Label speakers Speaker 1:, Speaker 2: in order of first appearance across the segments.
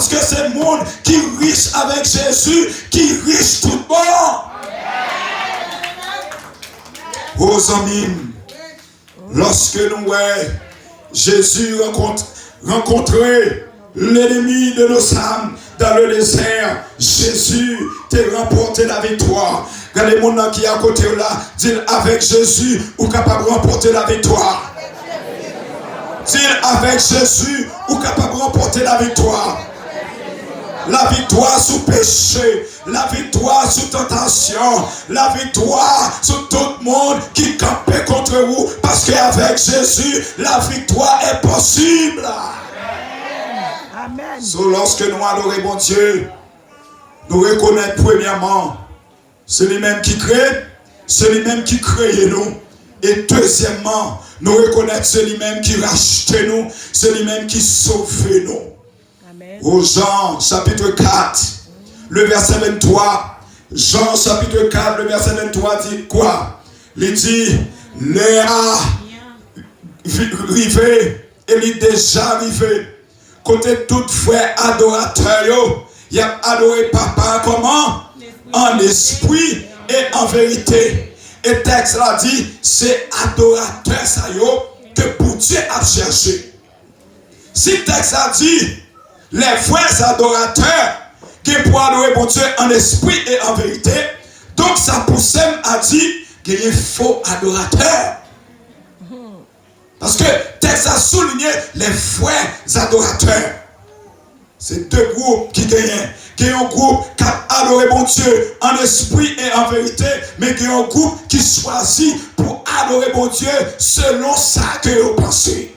Speaker 1: Parce que c'est le monde qui est riche avec Jésus, qui est riche tout bon. Aux amis, lorsque nous voyons Jésus rencontrer l'ennemi de nos âmes dans le désert, Jésus t'a remporté la victoire. Regardez les gens qui est à côté là, dit avec Jésus, ou capable de remporter la victoire. Dit avec Jésus, ou capable de remporter la victoire. La victoire sous péché, la victoire sous tentation, la victoire sur tout le monde qui campait contre vous. Parce qu'avec Jésus, la victoire est possible. Amen. So, lorsque nous adorons bon Dieu, nous reconnaissons premièrement, c'est lui-même qui crée, c'est lui-même qui crée nous. Et deuxièmement, nous reconnaissons c'est lui-même qui rachète nous, c'est lui-même qui sauve nous. Au Jean chapitre 4, le verset 23. Jean chapitre 4, le verset 23 dit quoi? Il dit, l'heure arrivé, il est déjà arrivé. Côté tout frère adorateur, il a adoré papa comment? En esprit et en vérité. Et texte là dit, c'est adorateur ça que pour Dieu a cherché. Si texte a dit, les vrais adorateurs qui pour adorer mon Dieu en esprit et en vérité, donc ça pousse à dire qu'il y a faux adorateurs. Parce que texte a souligné les vrais adorateurs. C'est deux groupes qui gagnent. Il y a un groupe qui a adoré mon Dieu en esprit et en vérité, mais il y a un groupe qui choisit pour adorer mon Dieu selon ça que vous pensez.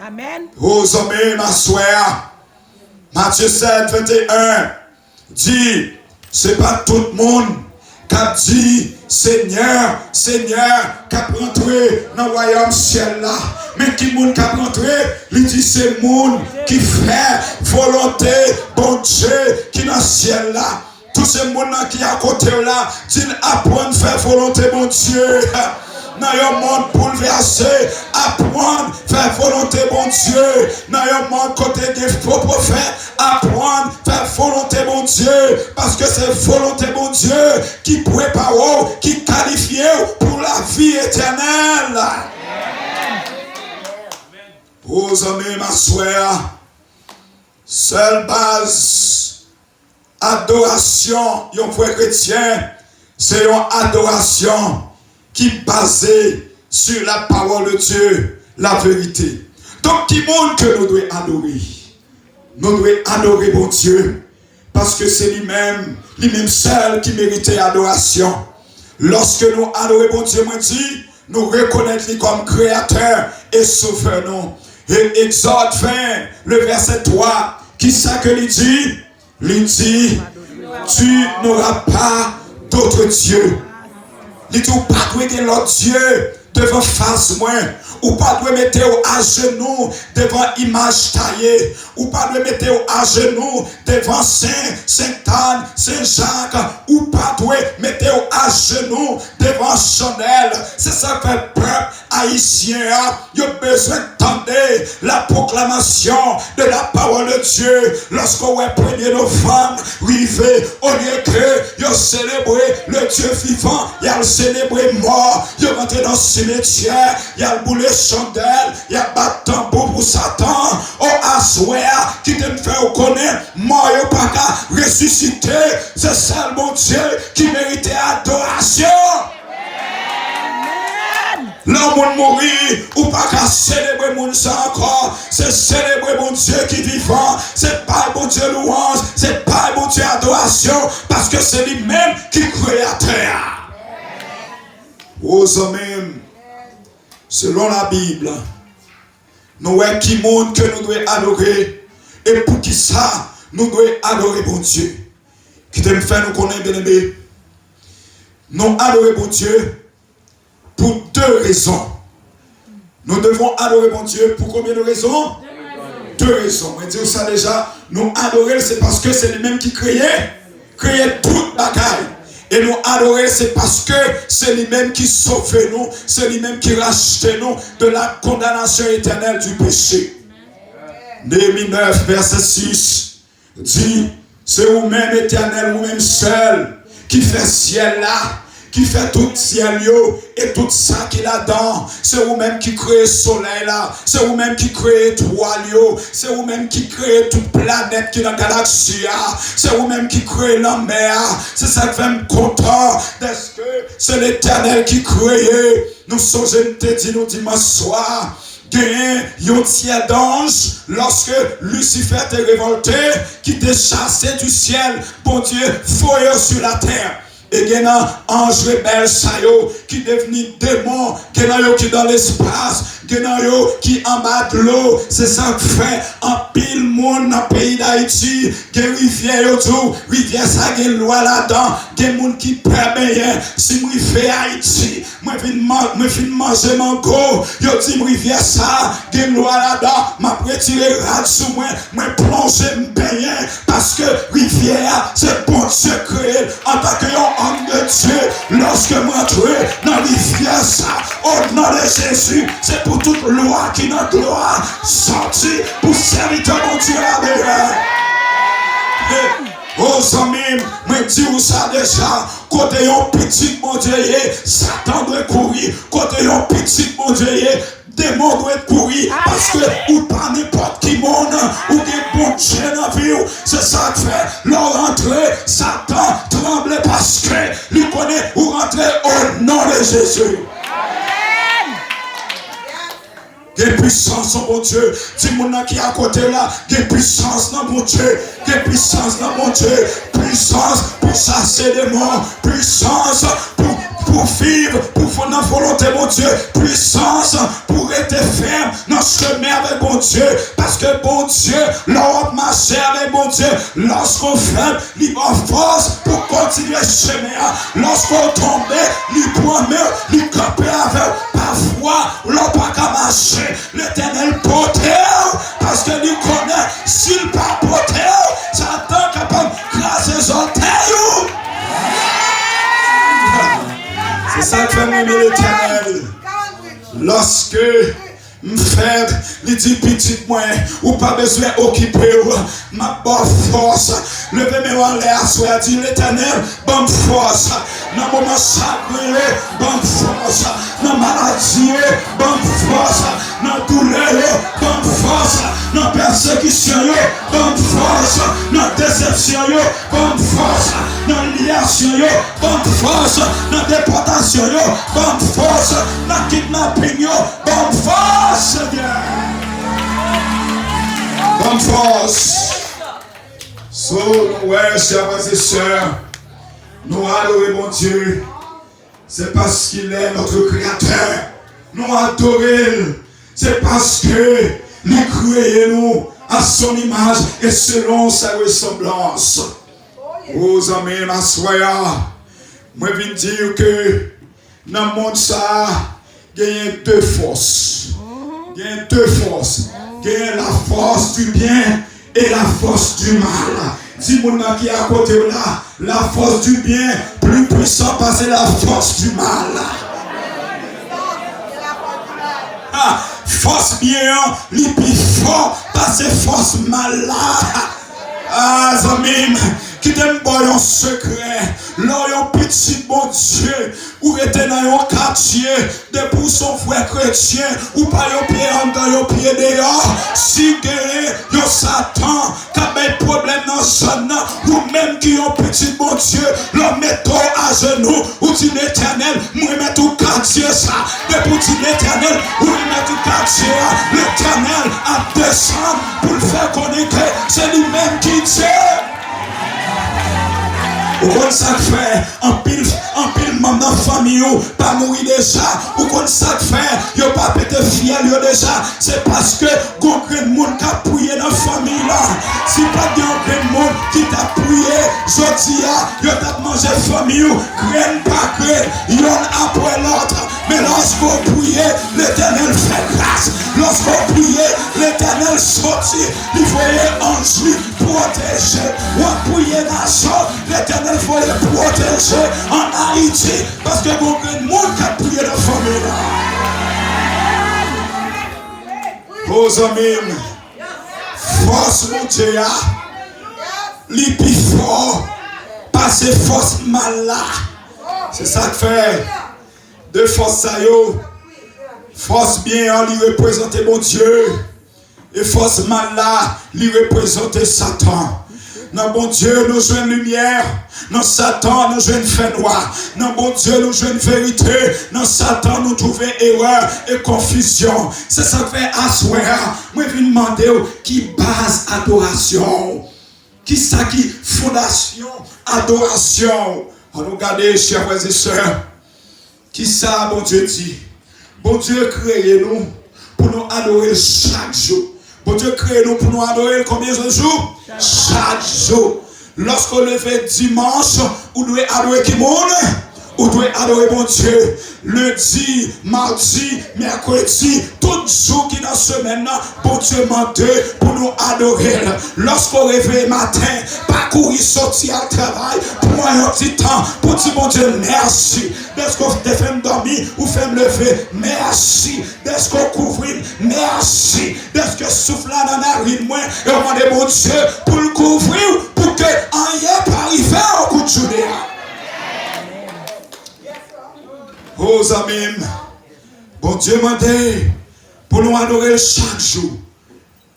Speaker 1: Amen. Aux amis, ma soeur, Matthieu 7, 21 dit, c'est pas tout le monde qui a dit, Seigneur, Seigneur, qui a rentré dans le royaume ciel là. Mais qui monde qui a rentré, il dit c'est le monde qui fait volonté, bon Dieu, qui est dans le ciel là. Tous ces monde qui à côté là, dit apprendre à faire volonté, bon Dieu. Dans un monde bouleversé, apprendre à faire volonté, bon Dieu. Dans un monde côté des faux prophètes, apprendre à faire volonté, bon Dieu. Parce que c'est volonté, bon Dieu, qui prépare, qui qualifie pour la vie éternelle. Aux amis, ma soeur, seule base, adoration, un vrai chrétien, c'est une adoration qui est basée sur la parole de Dieu, la vérité. Donc, qui montre que nous devons adorer? Nous devons adorer bon Dieu, parce que c'est lui-même seul qui mérite adoration. Lorsque nous adorons bon Dieu, moi dit, nous reconnaissons lui comme créateur et sauveur nous. Et Exode 20, le verset 3, qui ça que il dit? Il dit, tu n'auras pas d'autre Dieu. Il dit, pas de l'autre Dieu devant face moi. Ou pas de mettre à genoux devant image taillée. Ou pas de mettre à genoux devant Saint-Anne, Saint-Jacques. Ou pas de mettre à genoux devant Chanel. C'est ça que le peuple haïtien a besoin d'entendre la proclamation de la parole de Dieu. Lorsqu'on va prendre nos femmes, river, au lieu que ils célébrer le Dieu vivant, ils ont célébré mort, ils ont rentré dans le cimetière, ils ont boulé chandelle, il y a battu tambour pour Satan. Oh, Aswea, qui te fait reconnaître, mort, il pas qu'à ressusciter. C'est ça, mon Dieu, qui mérite adoration. L'homme mourir, ou pas qu'à célébrer mon Dieu encore. C'est célébrer mon Dieu qui est vivant. C'est pas mon Dieu louange, c'est pas mon Dieu adoration, parce que c'est lui-même qui est créateur. Aux hommes, selon la Bible, nous voyons qui montre que nous devons adorer. Et pour qui ça, nous devons adorer mon Dieu. Qui te fait nous connaître, bien aimé. Nous adorons mon Dieu pour deux raisons. Nous devons adorer mon Dieu pour combien de raisons? Deux raisons. Je dis ça déjà. Nous adorer, c'est parce que c'est lui-même qui créait toute bagaille. Et nous adorer, c'est parce que c'est lui-même qui sauve nous, c'est lui-même qui rachète nous de la condamnation éternelle du péché. Néhémie 9, verset 6. Dit, c'est vous-même éternel, vous-même seul, qui fait ciel là, qui fait tout ciel yo, et tout ça qui là-dedans. C'est vous-même qui créez le soleil là, c'est vous-même qui créez étoile yo, c'est vous-même qui créez toute planète qui est dans la galaxie, c'est vous-même qui créez la mer. C'est ça que je me content, parce que c'est l'éternel qui crée. Nous sommes, je te dis, nous dimanche soir, il y a un tiers d'ange lorsque Lucifer était révolté, qui était chassé du ciel, bon Dieu, foyer sur la terre. Et il y a un ange rebelle qui est devenu démon, qui est dans l'espace, qui est en bas de l'eau. C'est ça que fait un pile monde dans le pays d'Haïti. Il y a une rivière, rivière, ça, il y a une loi là-dedans. Il y a des gens qui permettent, si je fais Haïti, je vais manger mon go. Je dis, rivière, ça, il y a une loi là-dedans. Je vais retirer rade sur moi, je plonger, me baigner. Parce que rivière, c'est bon Dieu créé en tant que homme de Dieu. Lorsque moi entrer dans la rivière, ça, au nom de Jésus, c'est pour toute loi qui n'a gloire sorti pour servir mon Dieu à derrière. Oh, amis, je dis ça déjà. Côté un petit mon Dieu, Satan doit courir. Côté un petit mon Dieu, démon doit courir. Parce que ou pas n'importe qui monde, ou des bons Dieu dans la vie. C'est ça que fait. Leur rentrée, Satan tremble parce que lui connaît ou rentrer au nom de Jésus. Des puissances dans mon Dieu. Dis-moi qui est à côté là. Des puissances dans mon Dieu. Des puissances dans mon Dieu. Puissance pour chasser les morts. Puissance pour vivre, pour faire la volonté mon Dieu. Puissance pour être ferme dans ce chemin avec mon Dieu. Parce que bon Dieu, l'homme marche avec mon Dieu. Lorsqu'on fait, il va force pour continuer ce chemin. Lorsqu'on tombe, il promet, il campe avec. Parfois, l'homme pas qu'à marcher. L'éternel porteur, parce que lui connaît, s'il pas porteur, Satan capable de craser les orteils. C'est ça que fait m'aimer l'éternel. Lorsque m'fait, il dit petit moi, ou pas besoin d'occuper ma bonne force. Levez mes mains en l'air, soit dit l'éternel, bonne force. Dans mon chagrin, bonne force. Dans maladie, bonne force. Dans douleur, bonne force. Dans persécution, bonne force. Dans déception, bonne force. Dans liation, bonne force. Dans déportation, bonne force. Dans kidnapping, bonne force. Bonne force. So, ouais, chers frères et sœurs, nous adorons mon Dieu. C'est parce qu'il est notre Créateur. Nous adorons. C'est parce que nous créons nous à son image et selon sa ressemblance. Aux amis, ma soeur, moi je viens dire que dans le monde, ça, il y a deux forces. Il y a deux forces. Il y a la force du bien et la force du mal. Dis-moi qui est à côté là, la force du bien, plus puissant parce que la force du mal. Force bien, les plus fort parce que force mal là. Ah, Zamim, qui t'aime pas un secret, là, un petit bon Dieu, ou était dans un quartier, de pour son frère chrétien, ou pas un pied en dans un pied dehors, si il y a Satan, qui a des problèmes dans ce zone, ou même qui ont petit bon Dieu, le mettre à genoux, ou dit l'éternel, moi je mets tout quartier ça, de pour dire l'éternel, ou je mets tout quartier, l'éternel a descendu pour le faire connaître, c'est lui-même qui dit. Ou comme ça fait, en pile membre dans la famille, pas mourir déjà. Ou comme ça fait, yo pas pété fiel déjà. C'est parce que gon grand monde qui a prié dans la famille là. Si pas de grand monde qui t'a prié, jodi yo t'a mangé famille, graine par graine, yon après l'autre. Mais lorsqu'on prie, l'éternel fait grâce. Lorsqu'on prie, l'éternel sortit. Il voyait ange protéger. On prie nation, l'éternel voyait protéger en Haïti. Parce que beaucoup de monde qui a prié la famille là. Aux amis, force mon Dieu, li plus fort, parce que force mal là. C'est ça que fait. De force ça yo. Force bien, lui représenter mon Dieu. Et force mal là, lui représenter Satan. Dans bon Dieu, nous jouons lumière. Dans Satan, nous jouons fait noir. Dans bon Dieu, nous jouons vérité. Dans Satan, nous trouvons erreur et confusion. C'est ça que fait assoir. Moi, je vais demander qui base adoration. Qui ça qui fondation adoration. On nous regarde, chers frères et sœurs. Qui ça, bon Dieu dit? Bon Dieu crée nous pour nous adorer chaque jour. Bon Dieu crée nous pour nous adorer combien de jours? Chaque jour. Lorsqu'on lève dimanche, on doit adorer qui monde? On doit adorer mon Dieu. Lundi, mardi, mercredi, tout jour qui dans la semaine, bon Dieu m'a dit pour nous adorer. Lorsqu'on réveille matin, parcourir, sortir au travail, pour un petit temps, pour dire mon Dieu merci. Dès qu'on fait me dormir ou fait me lever, merci. Dès qu'on couvre, merci. Dès que souffle dans la narine, moi, et on demande mon Dieu pour le couvrir, pour que rien ne arrive au coup de journée. Oh, amis, bon Dieu m'a dit pour nous adorer chaque jour.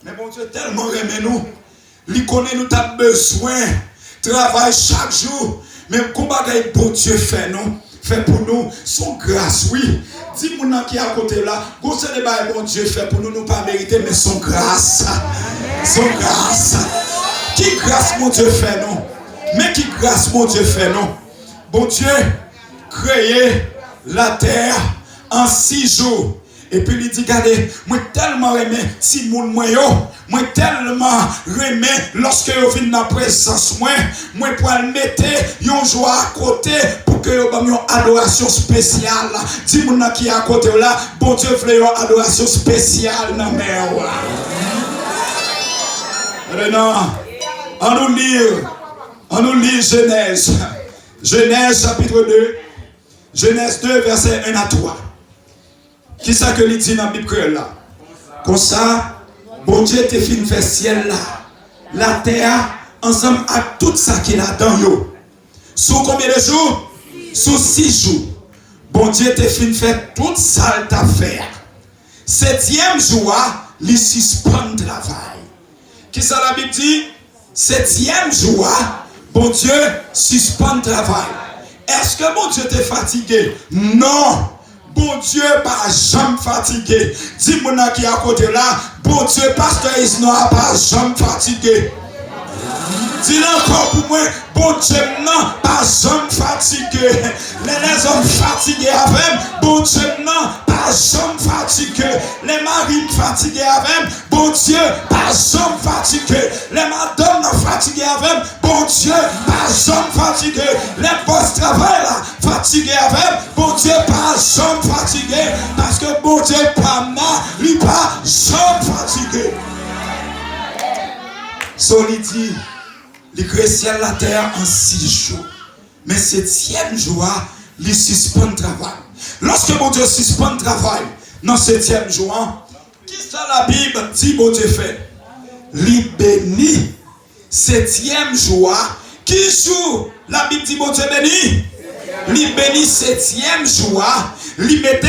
Speaker 1: Mais bon Dieu tellement aimé nous, il connaît nous t'as besoin, travaille chaque jour. Même combat que bon Dieu fait pour nous, son grâce, oui. Dis-moi qui est à côté là, vous savez pas bon Dieu fait pour nous, nous pas mériter, mais son grâce. Son grâce. Qui grâce mon Dieu fait non? Mais qui grâce mon Dieu fait non? Bon Dieu créé la terre en 6 jours. Et puis il dit, regardez, moi tellement aimé si moun moi tellement aimé lorsque vous venez dans la présence moi pour le mettre yon joie à côté pour que vous ayez une adoration spéciale. Dis moun qui est à côté là, bon Dieu voulait une adoration spéciale dans mer. Maintenant, on nous lit Genèse. Genèse chapitre 2. Genèse 2, verset 1 à 3. Qui ça que il dit dans la Bible là? Comme ça, bon Dieu te fin fait ciel là, la terre, ensemble avec tout ça qu'il a dans yo. Sous combien de jours? Sous 6 jours. Bon Dieu te fin fait tout ça t'a fait. 7e jour, il suspend le travail. Qui ça la Bible dit? 7e jour, bon Dieu suspend le travail. Est-ce que bon Dieu t'est fatigué? Non. Bon Dieu pas jamais fatigué. Dis-moi qui est à côté là, bon Dieu pasteur Isno pas jamais fatigué. Dis-le encore pour moi, bon Dieu non pas jamais fatigué. Les hommes fatigués avec, bon Dieu non pas jamais fatigué. Les maris fatigués avec, bon Dieu pas jamais fatigué. Les madames fatiguées avec, bon Dieu pas jamais fatigué. Les boss travail là fatigués avec, bon Dieu pas jamais fatigué. Parce que bon Dieu pas mal, il pas jamais fatigué. Solidité. Il crée ciel la terre en 6 jours. Mais 7e jour, il suspend le travail. Lorsque mon Dieu suspend le travail, dans 7e jour, qui ça la Bible dit mon Dieu fait? Il bénit 7e jour. Qui jour la Bible dit mon Dieu bénit? Il bénit 7e jour. Il met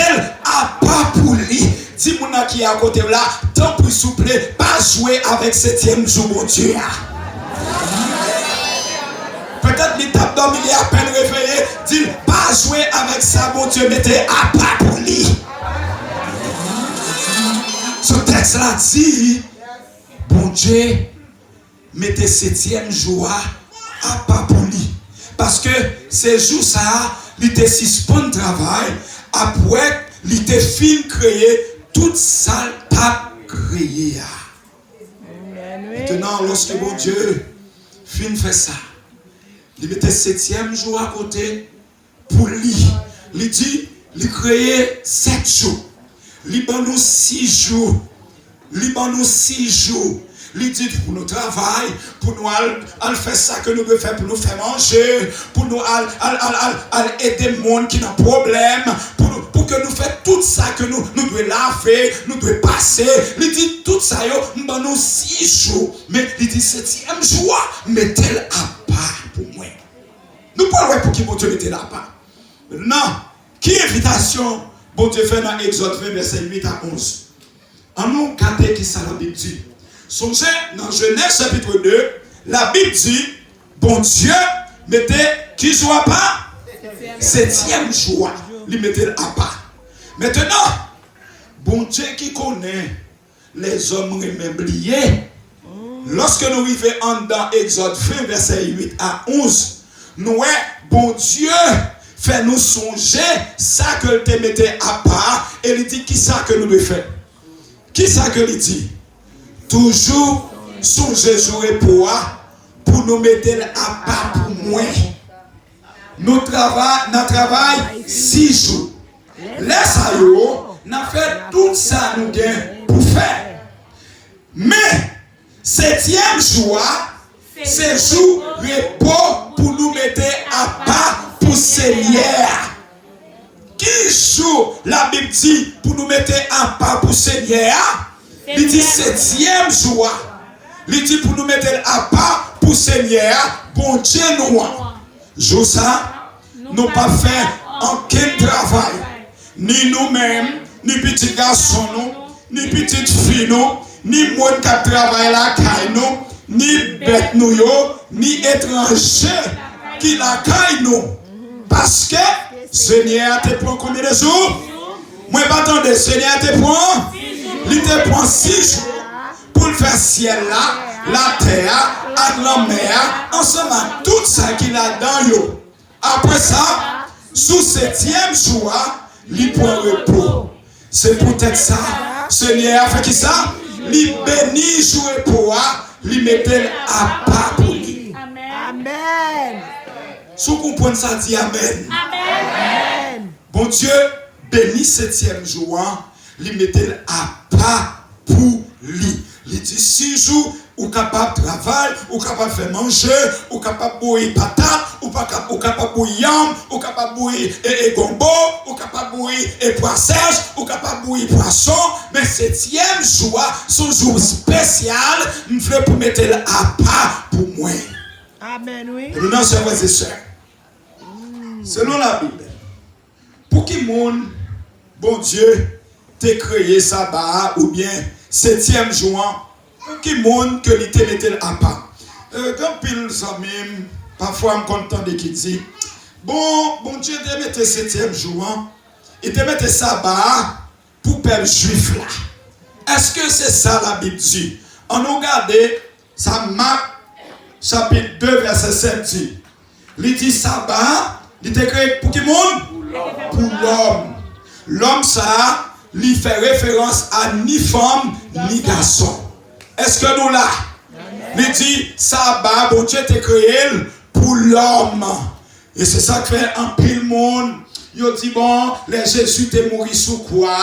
Speaker 1: à pas pour lui. Dis-moi qui est à côté là, tant plus souple, pas jouer avec 7e jour mon Dieu. Peut-être qu'il tape dormi, il est à peine réveillé. Dit, pas jouer avec ça, mon Dieu, mettez à part pour lui. Ce texte-là dit, bon Dieu, mettez 7e jour à part pour lui. Parce que ces jours ça, il était suspend le travail. Après, il était fin créé toute ça t'a créé. Maintenant, lorsque mon Dieu fin fait ça, il mettait 7e jour à côté pour lui. Il dit, il créait 7 jours. Il ban nous 6 jours. Il ban nous 6 jours. Il dit pour nous travailler, pour nous aller faire ça que nous devons faire, pour nous faire manger, pour nous aller aider le monde qui a un problème, pour que nous fassions tout ça que nous devons laver, nous devons passer. Il dit tout ça, nous 6 jours. Mais il dit 7e jour, mettez-le à part pour moi. Nous parlons pour qui bon Dieu mettez-le à part. Maintenant, qui invitation bon Dieu fait dans Exode 20, verset 8 à 11. En nous, regardez qui ça la Bible dit. Songez, dans Genèse chapitre 2, la Bible dit, bon Dieu mettez qui joue pas 7e jour. Il mettait à part. Maintenant, bon Dieu qui connaît les hommes remembliés, lorsque nous arrivons dans Exode 20, verset 8 à 11, nous, bon Dieu fait nous songer ça que te mettait à part et il dit qui ça que nous devons faire. Qui ça que il dit? Toujours songer jouer pour nous mettre à part pour moi. Nous travaillons 6 jours. Laisse-nous, nous fait tout ça nous gain pour faire. Mais 7e jour, c'est jour repos pour nous mettre à part pour Seigneur. Qui jour la Bible dit pour nous mettre à part pour Seigneur? Il dit 7e jour. Il dit pour nous mettre à part pour Seigneur. Bon Dieu nous. Jour ça, nous pas fait aucun travail. Ni nous-mêmes, ni petits garçons, ni petites filles, ni monde qui travaille la caille, ni bêtes nous, ni étrangers qui la caille nous. Parce que Seigneur te prend combien de jours? Moi, pas attendez, Seigneur te prend? Il te prend 6 jours pour le faire ciel là, la terre, la mer, ensemble tout ça qu'il a dans yo. Après ça, sous 7e jour, il prend repos. C'est peut-être ça. Seigneur a fait qui ça? Il bénit jour repos, il mettait à part pour lui.
Speaker 2: Amen.
Speaker 1: Si vous comprenez ça, dit Amen.
Speaker 2: Amen.
Speaker 1: Bon Dieu bénit 7e jour, il mettait à part pour lui. Il dit 6 jours, ou capable de travailler, ou capable de faire manger, ou capable de bouillir patate, ou capable de bouillir yam, ou capable de bouillir gombo, ou capable de bouillir poisson, ou capable de bouillir poisson. Mais 7e jour, son jour spécial, je veux pour mettre à part pour moi.
Speaker 2: Amen, oui.
Speaker 1: Et maintenant, chers frères et sœurs, selon la Bible, pour qui monde, bon Dieu, t'a créé sabbat ou bien 7e jour, pour qui monde que l'ité mettait à part. Quand pile amis, parfois je suis content de qui dit, bon Dieu te mettait 7e jour, il te mettait sabbat pour peuple juif là. Est-ce que c'est ça la Bible dit? On regarde, ça Marc chapitre 2 verset 7 dit, il dit sabbat, il était créé pour qui monde? Pour l'homme. L'homme ça, il fait référence à ni femme ni garçon. Est-ce que nous là? Il dit sabbat, bon Dieu t'a créé pour l'homme. Et c'est ça que fait un pile monde. Il dit bon, les Jésus t'est mort sous quoi?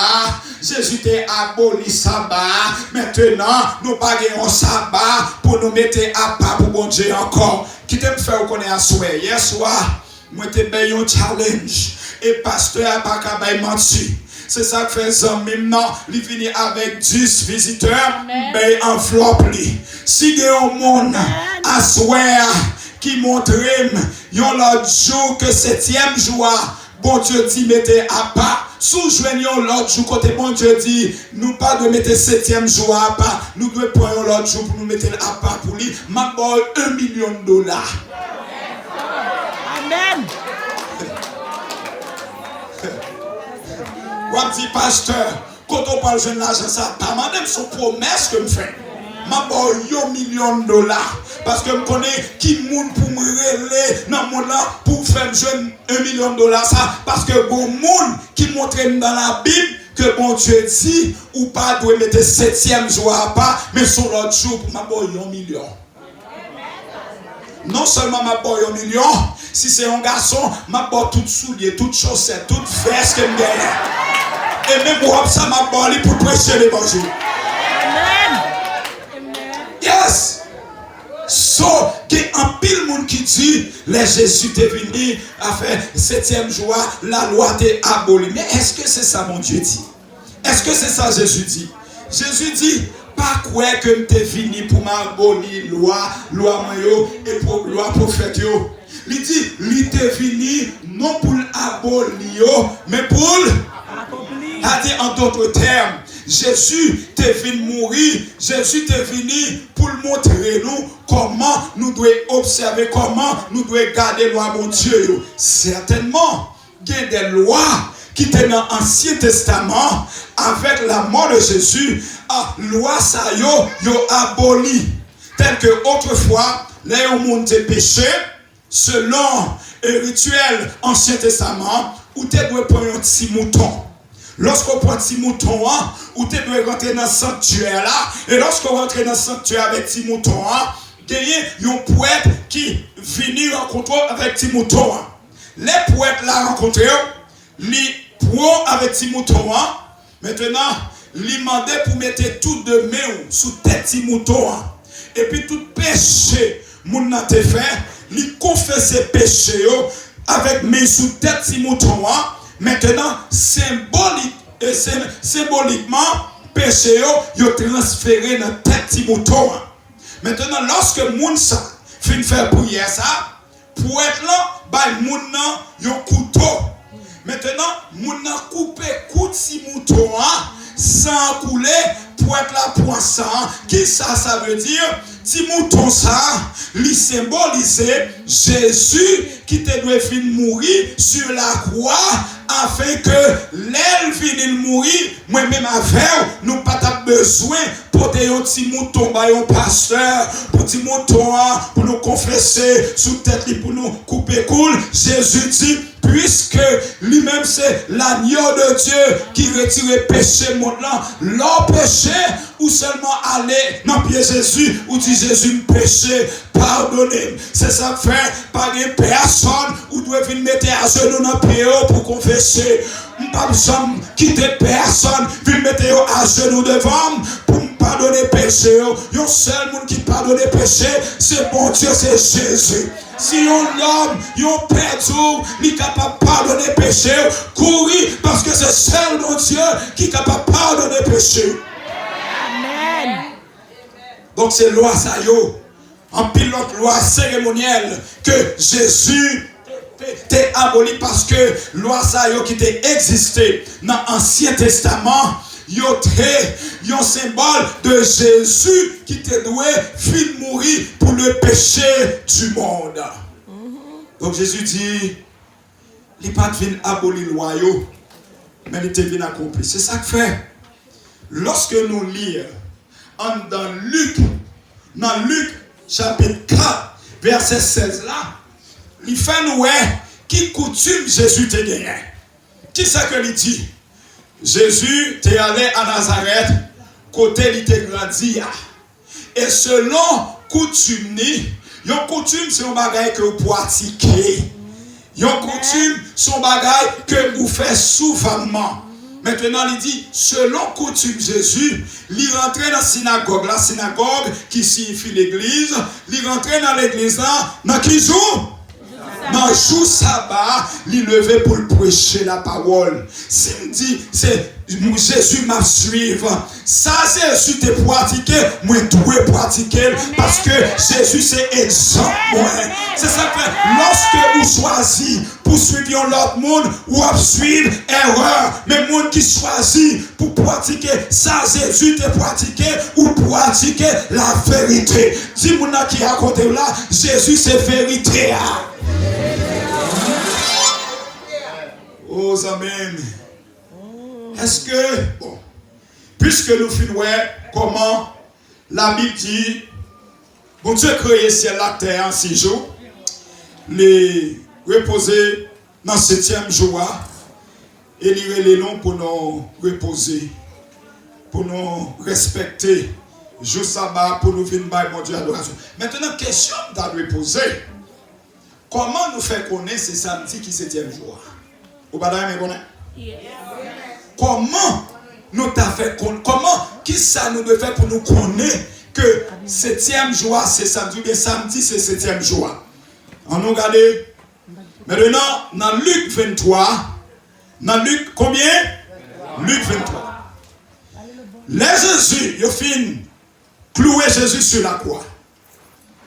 Speaker 1: Jésus t'est aboli sabbat. Maintenant, nous pas un sabbat pour nous mettre à part pour bon Dieu encore. Qui t'aime faire connaître à soir? Hier soir, moi t'ai payé un challenge. Et pasteur a pas qu'à menti. C'est ça que fait maintenant, il finit avec 10 visiteurs, mais enveloppe. Si il y a un monde à soir qui montre l'autre jour que 7e jour, bon Dieu dit mettez à part. Sous-joignons l'autre jour, côté bon Dieu dit, nous pas de mettre 7e jour à part, nous devons prendre l'autre jour pour nous mettre à part pour lui. Ma boy, $1 million.
Speaker 2: Amen.
Speaker 1: What dit pasteur, quand on parle de l'argent, ça pas madame son promesse que me fait. Ma boy, $1 million. Parce que je connais qui moun pour me relever dans le monde là pour faire jeune $1 million. Ça, parce que bon monde qui montre dans la Bible que bon Dieu dit, ou pas doit mettre 7e jour à part, mais sur l'autre jour pour ma boy $1 million. Non seulement ma boy $1 million, si c'est un garçon, ma boy tout soulier, toute chaussette, toute veste que me gagne. Et même pour ça, ma boy pour prêcher l'évangile.
Speaker 2: Amen.
Speaker 1: So, il y a un pile monde qui dit, les Jésus est venu à faire 7e jour, la loi est abolie. Mais est-ce que c'est ça mon Dieu dit? Est-ce que c'est ça Jésus dit? Jésus dit, pas quoi que je suis venu pour m'abolir loi et pour loi prophète. Il dit, il est venu non pour l'abolir, mais pour l'accomplir. En d'autres termes, Jésus est venu mourir, Jésus est venu pour montrer nous comment nous devons observer, comment nous devons garder la loi de Dieu. Certainement, il y a des lois qui étaient dans l'Ancien Testament avec la mort de Jésus. La loi ça yo aboli. Tel que autrefois, les gens étaient péchés selon le rituel Ancien Testament où tu dois prendre un petit mouton. Lorsqu'on prend un petit mouton, où tu dois rentrer dans le sanctuaire là, et lorsqu'on rentre dans le sanctuaire avec un petit mouton, il y a un poète qui vient rencontrer avec un petit mouton. Les poètes l'ont rencontré, ils prennent avec un petit mouton. Maintenant, ils demandent pour mettre tout de main sous tête petit mouton. Et puis tout péché, moun n'a te fait, ils confessent péché avec main sous tête petit mouton. Maintenant, symboliquement, péché yo transféré dans tête petit mouton. Maintenant, lorsque moun sa fin faire prière ça, pour être là, bay moun nan yo couteau. Maintenant, moun nan couper coup si mouton sans couler pour être là pour ça. Qui ça veut dire? Si mouton ça, lui symboliser Jésus qui te doit finir mourir sur la croix afin que l'elle finisse mourir. Moi-même avec nous pas besoin pour te un petit mouton par un pasteur, pour petit mouton pour nous confesser sous tête pour nous couper cool. Jésus dit puisque lui-même c'est l'agneau de Dieu qui retire le péché monde là, leur péché ou seulement aller dans pied Jésus ou dit Jésus me péché, pardonnez. C'est ça fait par une personne ou doit venir mettre à genoux dans pied pour confesser. Pas besoin quitter personne, venir mettre à genoux devant pour pardonner péché. Le seul monde qui pardonne péché, c'est bon Dieu, c'est Jésus. Si un homme, un père, il est capable de pardonner péché, courir parce que c'est seul mon Dieu qui est capable de pardonner péché.
Speaker 2: Amen.
Speaker 1: Donc c'est loi ça yo, en pilote loi cérémonielle que Jésus t'est aboli parce que loi ça yo qui t'est existé dans l'Ancien Testament. Yo un symbole de Jésus qui te doit finir mourir pour le péché du monde. Donc Jésus dit, il n'est pas venu abolir le loi, mais il est venu accomplir. C'est ça que fait. Lorsque nous lisons dans Luc chapitre 4, verset 16 là, il fait nous qui coutume Jésus te gagné. Qui c'est que il dit? Jésus est allé à Nazareth, côté il était grandi. Et selon coutume, yon coutume c'est un bagage que vous pratiquez. Yon coutume c'est un bagage que vous faites souvent. Maintenant, il dit, selon coutume Jésus, il rentrait dans la synagogue qui signifie l'église, il rentrait dans l'église dans qui jour? Dans le jour sabbat, il levé pour prêcher la parole. S'il me dit, c'est Jésus m'a suivi. Ça, Jésus t'a pratiqué, moi je dois pratiquer parce que Jésus c'est exemple. C'est ça que lorsque vous choisissez pour suivre l'autre monde ou suivre erreur, mais le monde qui choisit pour pratiquer ça, Jésus t'a pratiqué ou pratiquer la vérité. Dis-moi qui à côté là, Jésus c'est vérité. Oh, amen. Est-ce que, bon, puisque nous finissons comment la Bible dit, bon Dieu créé ciel la terre en 6 jours, les reposer dans le 7e jour, et lire les noms pour nous reposer, pour nous respecter, jour sabbat, pour nous venir par mon Dieu adoration. Maintenant, question de reposer. Comment nous faire connaître ce samedi qui est 7e jour? Vous me connaissez? Comment nous t'a fait connaître? Comment, qui ça nous devait faire pour nous connaître que 7e jour, c'est samedi, bien samedi, c'est 7e jour. On nous regarde. Maintenant, dans Luc 23, dans Luc combien? Luc 23. Les Jésus, il fin cloué Jésus sur la croix.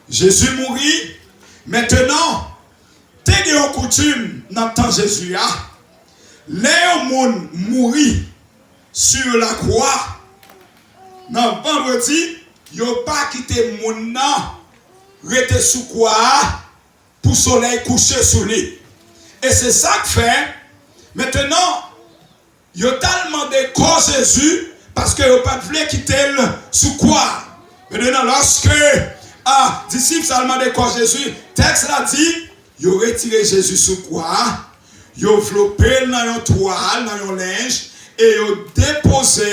Speaker 1: Jésus mourit. Maintenant, t'es une coutume dans le temps Jésus a. Les gens mourir sur la croix. Dans vendredi, ils n'ont pas quitté mon nom, rester sous croix pour soleil coucher sous lui. Et c'est ça que fait. Maintenant, ils ont tellement demandé corps Jésus parce qu'ils n'ont pas voulu quitter le sous croix. Maintenant, lorsque disciples ont demandé corps Jésus, le texte a dit, ils ont retiré Jésus sous croix, ils ont enveloppé dans une toile, dans un linge, et ils ont déposé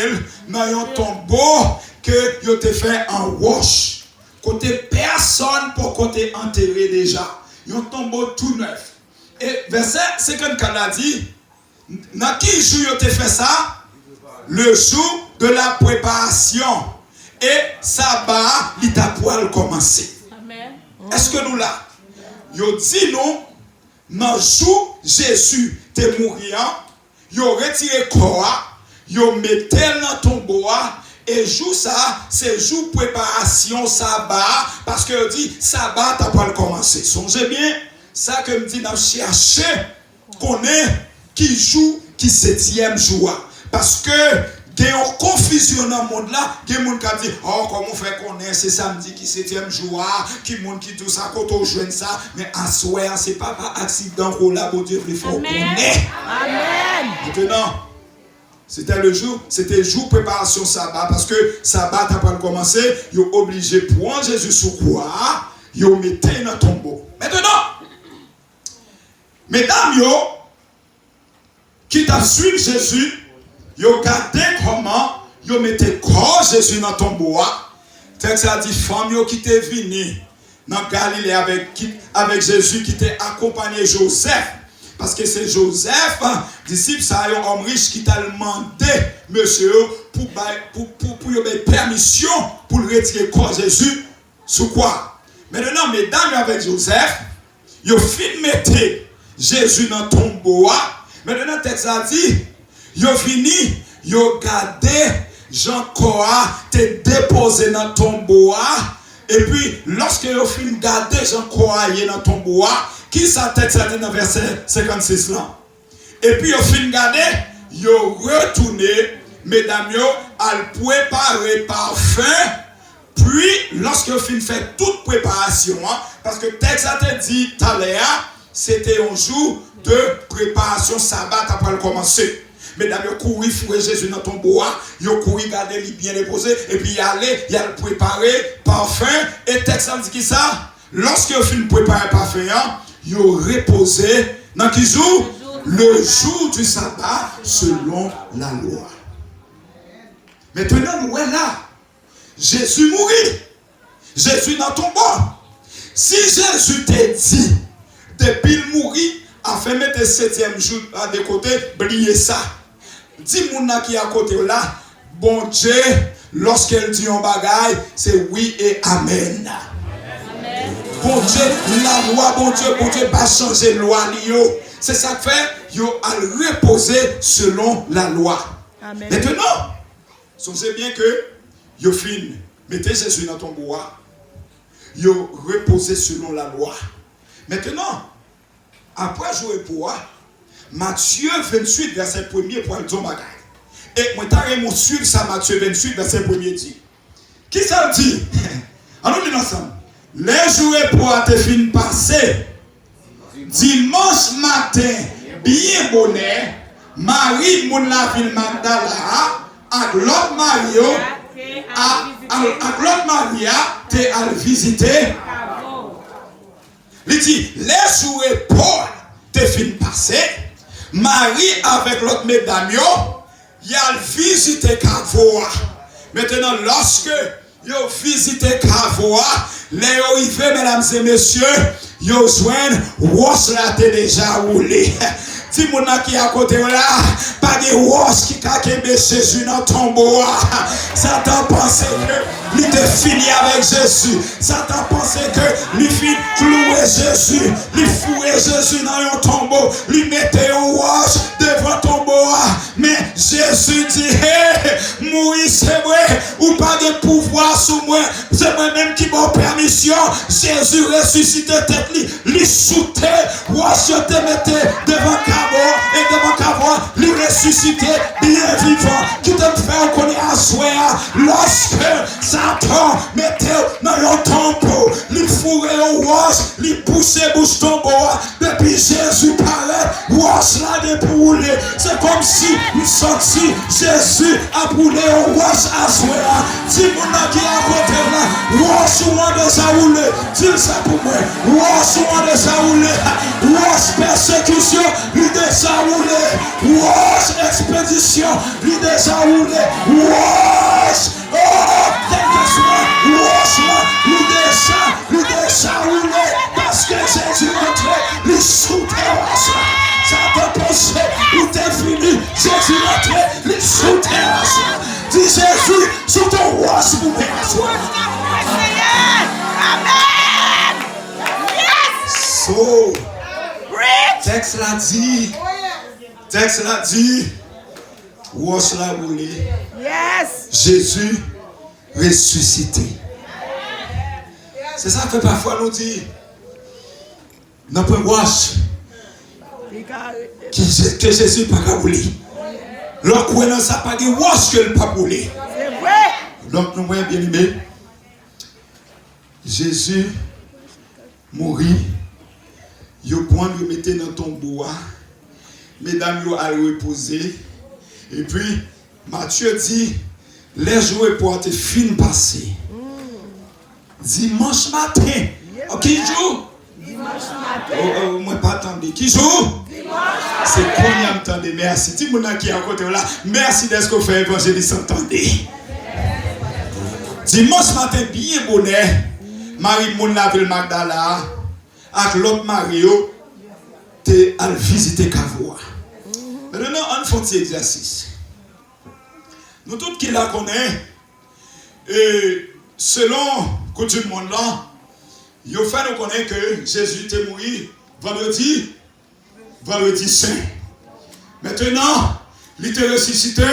Speaker 1: dans un tombeau que ils ont fait en roche. Côté personne pour côté enterré déjà. Ils ont un tombeau tout neuf. Et verset 54 a dit, dans quel jour ils ont fait ça? Le jour de la préparation. Et sabbat, il t'a pour commencer. Est-ce que nous là? Ils ont dit non, dans le jour Jésus était mourant, ils ont retiré le corps, ils ont mis dans le tombeau, et jour ça, c'est jour préparation sabbat, parce que dit sabbat t'as pas commencer. Songez bien, ça que me dit n'a cherché qu'on est qui joue qui 7e jour. Parce que il y a une confusion dans le monde là, il y a des gens qui disent, oh, comment on fait qu'on est, c'est samedi qui 7e jour, qui monde qui tout ça, quand on joue ça, mais à soir, c'est pas par accident qu'on l'a, bon Dieu, il faut qu'on est.
Speaker 2: Amen.
Speaker 1: Maintenant, c'était le jour préparation sabbat, parce que sabbat n'a pas commencé, ils ont obligé de prendre Jésus sous croix, ils ont mis dans le tombeau. Maintenant, mesdames, qui t'a suivi Jésus, ils ont regardé comment ils mettaient corps Jésus dans le tombeau. Texte a dit, femme qui était venue dans Galilée avec Jésus qui était accompagné Joseph. Parce que c'est Joseph, disciple, ça a un homme riche qui t'a demandé, monsieur, pour avoir permission pour retirer corps Jésus sous quoi? Maintenant, mesdames avec Joseph, ils ont fini de mettre Jésus dans le tombeau. Maintenant, le texte a dit, ils ont fini, ils ont gardé Jean-Corps, t'es déposé dans le tombeau. Et puis, lorsque ils ont fini de garder Jean-Corps dans le tombeau, qui ça texte a dit dans verset 56 là? Et puis, ils ont fini de garder, ils ont retourné, mesdames, à le préparer parfum. Puis, lorsque ils ont fini de faire toute préparation, parce que le texte a dit tout à l'heure, c'était un jour de préparation sabbat après le commencer. Mesdames, ils ont couru fouer Jésus dans ton bois, ils ont couru garder lui bien déposé, et puis il allait, il a préparé parfum, et le texte a dit qui ça? Lorsqu'ils ont fini de préparer parfum, ils ont reposé dans quel jour? Le jour du sabbat selon la loi. Maintenant, nous sommes là. Jésus mourit. Jésus dans ton bois. Si Jésus t'a dit, depuis le mourir, a fait mettre le 7e jour à des côtés, oubliez ça. Dis-moi qui est à côté là, bon Dieu, lorsqu'elle dit un bagaille, c'est oui et amen. Amen. Bon Dieu, la loi, bon Dieu, pas changer la loi. C'est ça que fait, il a reposer selon la loi. Amen. Maintenant, songez bien que, il fin, mettez Jésus dans ton bois, il reposé selon la loi. Maintenant, après jouer pour Matthieu 28, verset 1er pour le dire bagaille. Et moi, je suivre ça, Matthieu 28, verset 1er dit. Qui ça dit? Allons nous ensemble. Les jours pour te fin passé. Dimanche matin, bien bonnet, Marie, mon la ville Magdala, à l'autre Mario, à l'autre Maria, t'es à visiter. Il dit, les jours pour te fin passé. Marie avec l'autre mesdames, il a visité Cavoa. Maintenant, lorsque il a visité Cavoa, les arrivés, mesdames et messieurs, ils ont joint, Roche là déjà roulé. Si mon qui à côté là, pas de Roche qui a Jésus dans ton bois. Ça t'a pensé que il était fini avec Jésus. Satan pensait que lui fit clouer Jésus, lui fouer Jésus dans un tombeau, lui mettait un roche devant le tombeau. Mais Jésus dit, hey, mourir c'est vrai, ou pas de pouvoir sur moi, c'est moi-même qui m'a permission. Jésus ressuscité tête, lui sautait, roche te mettait devant Cabo, et devant Cabo, lui ressuscité, bien vivant, qui te fait connaître à soi, lorsque Satan mettait dans un tombeau, lui fourrait au roche, lui poussait bouche tombeau, depuis Jésus paraît, roche là déboulé, c'est comme si il sortit, Jésus a brûlé au roche à soi, si mon qui a côté là, roche ou on déjà roulé, dis ça pour moi, roche ou on déjà roulé, roche persécution, lui déjà roulé, roche expédition, lui déjà roulé, roche, oh, quelque chose, roche là, lui déjà roulé, parce que Jésus rentré, lui sautait roche là, ça te pensait, il t'est fini, Jésus rentré, lui sautait roche là, dis Jésus, sous ton roche, vous pouvez
Speaker 2: Amen. Yes.
Speaker 1: So, texte l'a dit, roche l'a roulé.
Speaker 2: Yes.
Speaker 1: Jésus ressuscité. C'est ça que parfois nous dit, n'a pas roche que Jésus n'a pas roulé. Lorsque nous n'avons pas de roche que n'a pas roulé.
Speaker 2: C'est vrai.
Speaker 1: Donc nous voyons bien aimé, Jésus mourit, il prend, il mettait dans ton bois, mesdames, il a reposé, et puis Matthieu dit, les jours pour être fin passé. Dimanche matin. Oh, qui joue?
Speaker 2: Dimanche matin.
Speaker 1: Oh, moi pas attendre. Qui joue? C'est qu'on y entendez. Merci. Dis mon qui est à côté là. Merci d'être ce qu'on fait évangéliste entendez. Dimanche matin, bien bonheur. Marie moun la ville Magdala avec l'autre Mario te al visiter Cavois. Maintenant, on fait un petit exercice. Nous tous qui la connaissons, et selon coutume du monde là, il fait nous connaître que Jésus était mort vendredi saint. Maintenant, il était ressuscité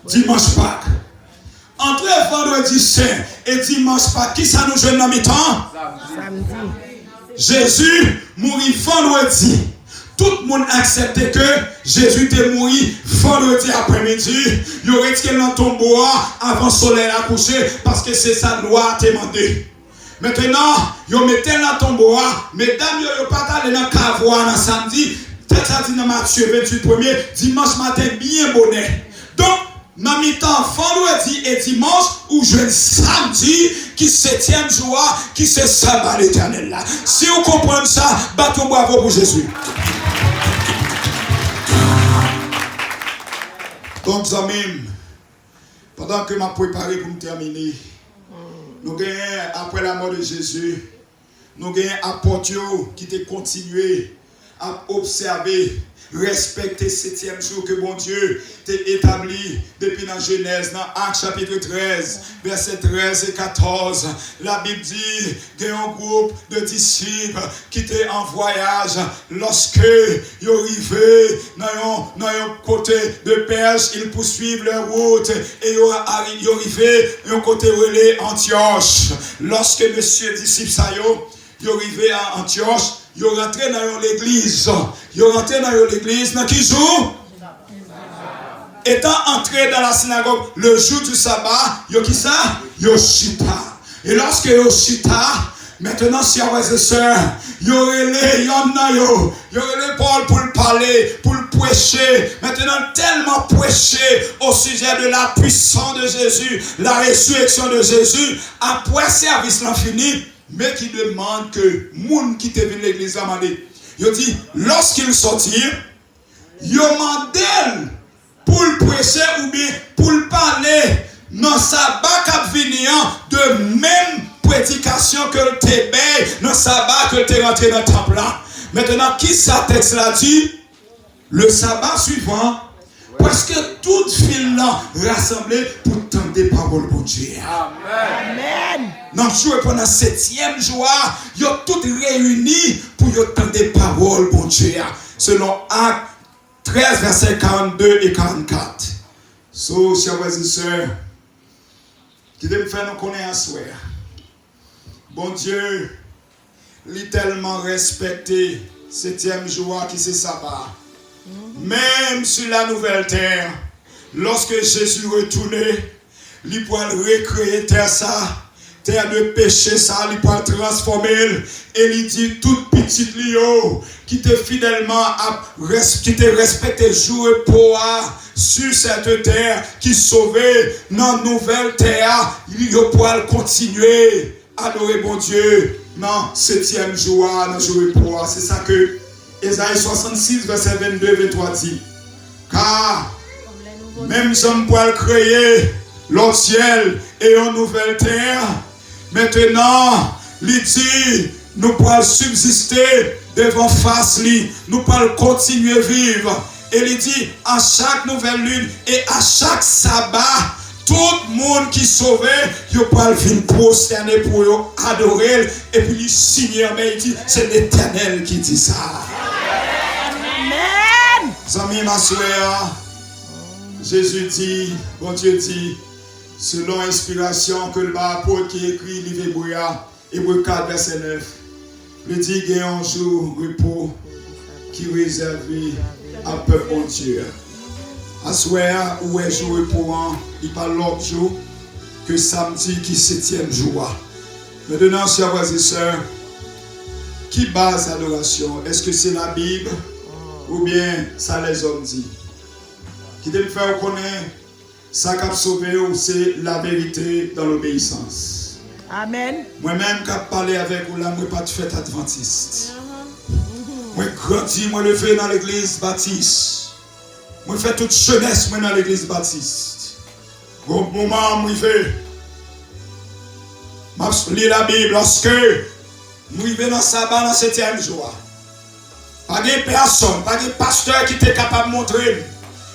Speaker 1: dimanche Pâques. Entre vendredi saint et dimanche Pâques, qui ça nous joue dans mi-temps?
Speaker 2: Samedi.
Speaker 1: Jésus mourit vendredi. Tout le monde acceptait que Jésus était mort vendredi après-midi. Il aurait été dans ton bois avant le soleil à coucher parce que c'est sa loi demandé. Maintenant, il mettait dans ton bois. Mesdames, il n'y a pas allé dans Cavois dans samedi. Peut-être ça dit dans Matthieu 28 1er, dimanche matin, bien bonnet. Donc, dans mi-temps, vendredi et dimanche, ou jeune samedi, qui 7e jour, qui c'est sabbat l'éternel là. Si vous comprenez ça, battons bravo pour Jésus. Donc, amis, pendant que je préparé pour me terminer, nous gagnons, après la mort de Jésus, nous gagnons apôtres qui ont continué à observer, respecter 7e jour que bon Dieu t'a établi depuis la Genèse, dans Actes chapitre 13, versets 13 et 14. La Bible dit qu'il y a un groupe de disciples qui étaient en voyage lorsque ils arrivaient dans un côté de Perge, ils poursuivent leur route et ils arrivaient à un côté relais Antioche. Lorsque monsieur disciple Sayo, ils arrivaient à Antioche, ils sont rentrés dans l'église. Ils sont rentrés dans l'église. Dans quel jour? Étant entrés dans la synagogue le jour du sabbat, ils ont qui ça? Ils ont chita. Et lorsque ils ont chita, maintenant, chers frères et sœurs, ils ont relé Paul pour le parler, pour le prêcher. Maintenant, tellement prêcher au sujet de la puissance de Jésus, la résurrection de Jésus, après service l'infini. Mais qui demande que les gens qui étaient venus à l'église a demandé. Il dit, lorsqu'ils sortirent, ils ont demandé pour le prêcher ou bien pour le parler dans sabbat qui venir de même prédication que le Tébé, dans sabbat que tu es rentré dans le temple là. Maintenant, qui ça texte là dit? Le sabbat suivant, Parce que toute ville là rassemblée pour tendre des paroles pour Dieu.
Speaker 2: Amen.
Speaker 1: Dans le jour pendant 7e jour, ils ont tous réunis pour tendre des paroles pour Dieu. Selon Actes 13, versets 42 et 44. So, chers frères et sœurs, qui devait faire nous connaître à soi. Bon Dieu, il tellement respecté 7e jour qui c'est sabbat. Même sur la nouvelle terre, lorsque Jésus retournait, il pourrait recréer terre ça, terre de péché ça, il pourrait transformer et il dit toute petite lio qui te fidèlement qui te respecte jour et pour sur cette terre qui sauvait dans nouvelle terre, il pourra continuer à adorer bon Dieu dans 7e jour, dans jour et pour. C'est ça que Ésaïe 66, verset 22-23 dit. Car même j'aime pour créer l'autre ciel et une nouvelle terre, maintenant, il dit, nous pourrons subsister devant face lui, nous pourrons continuer à vivre. Et il dit, à chaque nouvelle lune et à chaque sabbat, tout le monde qui sauvé, il pourra venir prosterner pour adorer. Et puis il signe, mais il dit, c'est l'Éternel qui dit ça.
Speaker 2: Amen.
Speaker 1: Amis, ma soeur, Jésus dit, bon Dieu dit, selon l'inspiration que le apôtre qui écrit livre Hébreux 4, verset 9, il dit qu'il y a un jour repos qui est réservé à peuple bon Dieu. À soir, où est jour repos, il parle l'autre jour que samedi qui est 7e jour. Maintenant, chers frères et sœurs, qui base l'adoration? Est-ce que c'est la Bible ou bien ça les hommes disent? Qui te faire connaître ça qui a sauvé, c'est la vérité dans l'obéissance.
Speaker 2: Amen.
Speaker 1: Moi-même qui ai parlé avec vous là, moi pas de fête adventiste. Moi grandi, moi levé dans l'église baptiste. Moi fait toute jeunesse moi dans l'église baptiste. Au moment où je vais lire la Bible, lorsque nous vivons dans le sabbat dans 7e jour, pas de personne, pas de pasteur qui était capable de montrer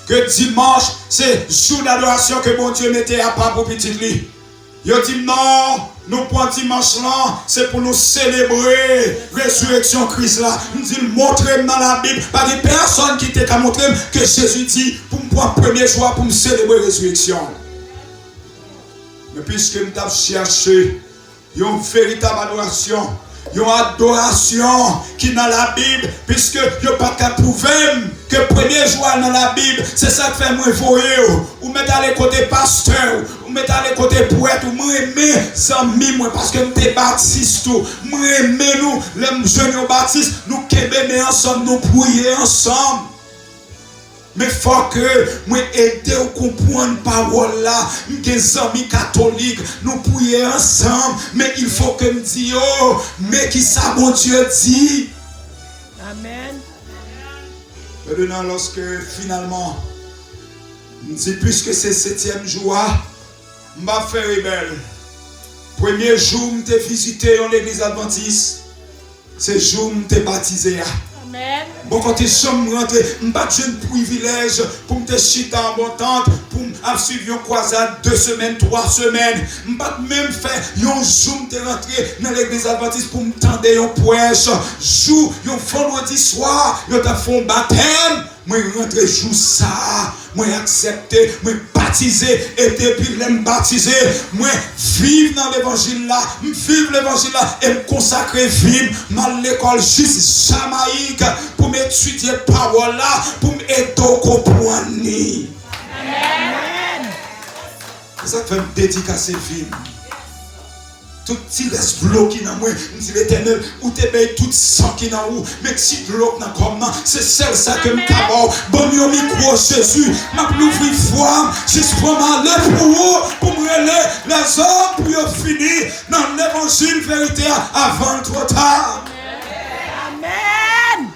Speaker 1: que dimanche, c'est jour d'adoration que mon Dieu mettait à part pour petit lit. Il dit non, nous prenons dimanche là, c'est pour nous célébrer la résurrection Christ là. Nous dit montrer dans la Bible, pas de personne qui était capable de montrer que Jésus dit pour me prendre premier jour pour me célébrer la résurrection. Mais puisque nous avons cherché une véritable adoration, une adoration qui est dans la Bible, puisque il n'y a pas qu'à prouver que le premier jour dans la Bible, c'est ça qui fait moi voyer, ou mettre à côté pasteur, ou mettre à côté poète, ou moi aimer amis moi parce que nous sommes baptistes, moi aimer nous, les jeunes baptistes, nous québécois ensemble, nous prier ensemble. Mais il faut que moi aider à comprendre la parole là. Mes amis catholiques, nous prions ensemble. Mais il faut que me dise, oh, mais qui ça mon Dieu dit?
Speaker 2: Amen.
Speaker 1: Maintenant, lorsque finalement, je dis puisque c'est 7e jour, je vais faire rebelle. Premier jour, je t'ai visité dans l'église adventiste. C'est le jour où je t'ai baptisé.
Speaker 2: Amen.
Speaker 1: Bon, quand tu es rentré, je n'ai pas de privilège pour me chiter en bon temps, pour me suivre une croisade 2 semaines, 3 semaines. Je n'ai pas même fait un jour où je suis rentré dans l'église adventiste pour me tendre un poèche. Jour, un vendredi soir, je t'ai fait un baptême. Moi, rentré jour ça, moi accepté, moi baptisé, et depuis que je me baptisé, moi vivre dans l'évangile là, vivre l'évangile là, et me consacrer vivre dans l'école juste Jamaïque pour m'étudier la parole là, pour m'aider à comprendre.
Speaker 2: Amen.
Speaker 1: C'est ça qui fait me dédicacer vivre. Tout petit reste bloqué dans moi, je dis l'Éternel, où t'es bien tout sang qui dans où, mais si bloque dans comme c'est celle ça que me cabot. Bon micro Jésus, m'a l'ouvrir foi, juste pour m'aller pour me relayer les hommes pour finir dans l'évangile vérité avant trop tard.
Speaker 2: Amen.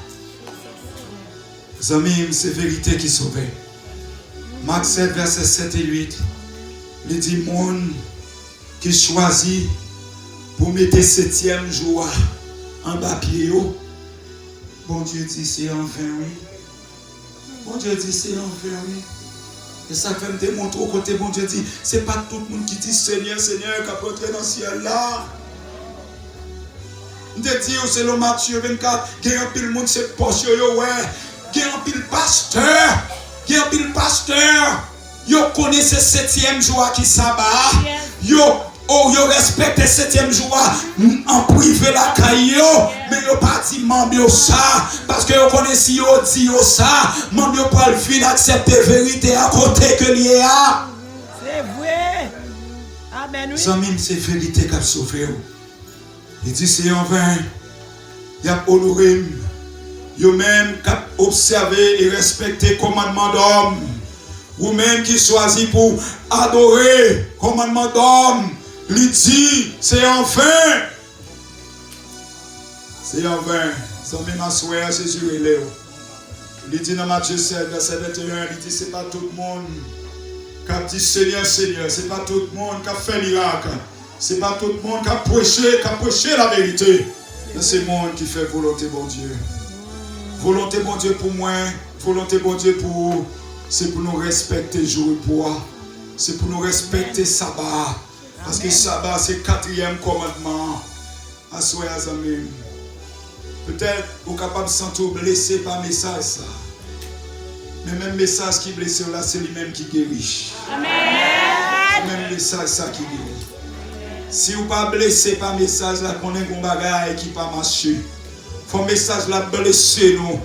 Speaker 1: Amis, c'est vérité qui sauve. Marc 7, verset 7 et 8, il dit, mon qui choisit pour mettre 7e jour en bas pied, bon Dieu dit c'est enfin oui. Bon Dieu dit, c'est enfer, oui. Et ça fait me démontrer au côté, bon Dieu dit, c'est pas tout le monde qui dit Seigneur, Seigneur, qui peut entrer dans le ciel là. Je te dis, c'est le Matthieu 24, il y a un pile monde, c'est poche, ouais. Il y a un pile pasteur. Il y a un pile pasteur. Yo connaissez 7e jour qui sabbat. Yo respecte 7e jour en privé la caillou. Mais yo pas dit membre ça. Parce que yo connaissez yo dit ça. Membre yo pas le fin accepter vérité à côté que lié a.
Speaker 2: C'est vrai. Amen, oui.
Speaker 1: Ça même c'est vérité qui a sauvé. Il dit c'est en vain. Il a honoré. Yo même qui a observé et respecté le commandement d'homme. Ou même qui choisit pour adorer le commandement d'homme. Il dit c'est en vain. C'est en vain. Ça même à souhait Jésus est là. Il dit dans Matthieu 7, verset 21, il dit c'est pas tout le monde qui a dit Seigneur, Seigneur. C'est pas tout le monde qui a fait miracle. C'est pas tout le monde qui a prêché la vérité. Mais c'est le monde qui fait volonté bon Dieu. Volonté bon Dieu pour moi. Volonté bon Dieu pour vous. C'est pour nous respecter jour et bois. C'est pour nous respecter sabbat. Parce que sabbat c'est le 4e commandement. Assoyez à amis. Peut-être vous êtes capable de se sentir blessé par le message. Ça. Mais même message qui blesse là, c'est lui-même qui guérit.
Speaker 2: Amen.
Speaker 1: C'est même message ça qui guérit. Si vous pas blessé par le message là, qu'on est un bagage qui pas marché. Faut message là blesser nous.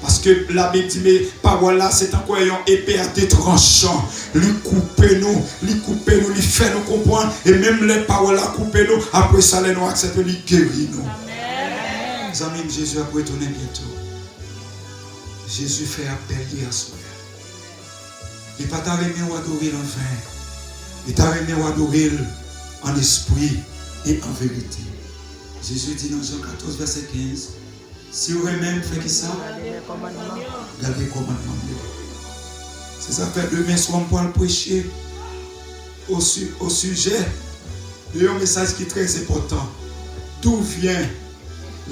Speaker 1: Parce que la Bible dit, mais parole là, c'est encore une épée à deux tranchants. Lui couper nous, lui fait nous comprendre. Et même les paroles là, couper nous. Après ça, les nous accepter, lui guérir nous.
Speaker 2: Amen.
Speaker 1: Les amis, Jésus a retourné bientôt. Jésus fait appel hier soir. Il n'est pas t'arrêter ou adorer en vain. Il t'a aimé ou adorer en esprit et en vérité. Jésus dit dans Jean 14, verset 15. Si vous même fait qui ça? Gardez le commandement. C'est ça fait demain soir pour le prêcher au sujet de un message qui est très important. D'où vient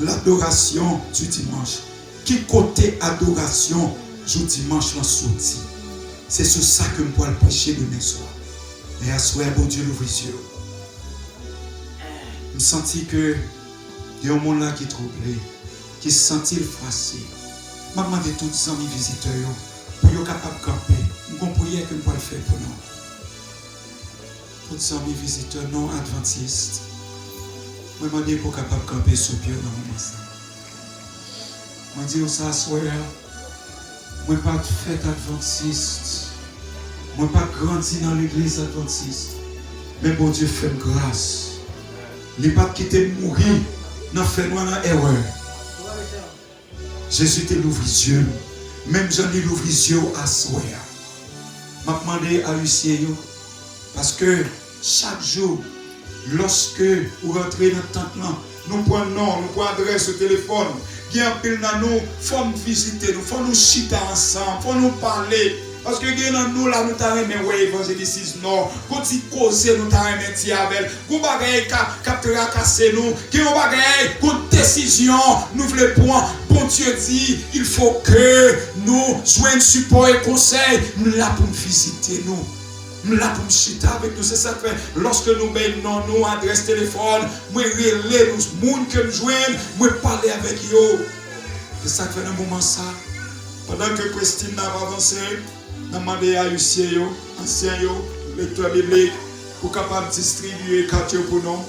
Speaker 1: l'adoration du dimanche? Qui côté adoration du dimanche l'en sorti? C'est sur ça que je pourrais le prêcher demain soir. Et à soir, bon Dieu, l'ouvre les yeux. Je sens que il y a un monde là qui est troublé. Qui se sentit froissé. Je demande à tous les amis visiteurs pour être capables de camper. Nous comprenons que nous pouvons le faire pour nous. Tous les amis visiteurs non adventistes. Je demande pour être capables de camper sur pied dans le moment. Je dis ça soir. Je ne suis pas fait adventiste. Je ne suis pas grandi dans l'église adventiste. Mais bon Dieu fait grâce. Il n'est pas quitté mourir. Non, fait-nous dans l'erreur. Jésus te l'ouvre les yeux. Même j'en ai l'ouvre les yeux à soi. Je m'a demandé à Lucien. Parce que chaque jour, lorsque vous rentrez dans le temps, nous prenons nom, nous prenons adresse au téléphone. Il y a un peu dans nous, il faut nous visiter, il faut nous chiter ensemble, il faut nous parler. Parce que nous là, nous t'avons aimé évangélisme, non. Quand tu causes, nous t'avons aimé diable. Quand bagaille capteur casser nous, quand bagaille, quand décision, nous voulons prendre. Bon Dieu dit, il faut que nous joignons support et conseil. Nous là pour nous visiter nous. Nous là pour nous chiter avec nous. C'est ça que fait. Lorsque nous baignons, nous adresse téléphone, nous relais nous, monde que nous joignons, nous parler avec eux. C'est ça que fait dans le moment ça. Pendant que Christine n'a pas avancé. Nous demandons à Lucien, ancien lecteur biblique, pour capable distribuer les cartes pour nous.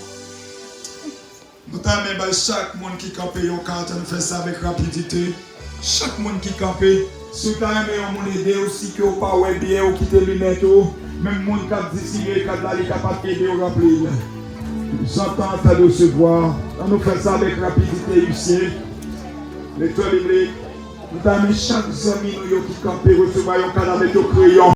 Speaker 1: Nous avons chaque monde qui campe une carte, nous faisons ça avec rapidité. Chaque monde qui campe, si vous avez un aider aussi, que vous ne pouvez pas bien, ou quitter les lunettes, même le monde qui a distribué les cartes, il est capable d'aider à remplir. J'entends ça de se voir. Nous faisons ça avec rapidité, Lucien. Lecteur biblique. Nous avons chaque ami qui campe recevoir un cadavre de crayon.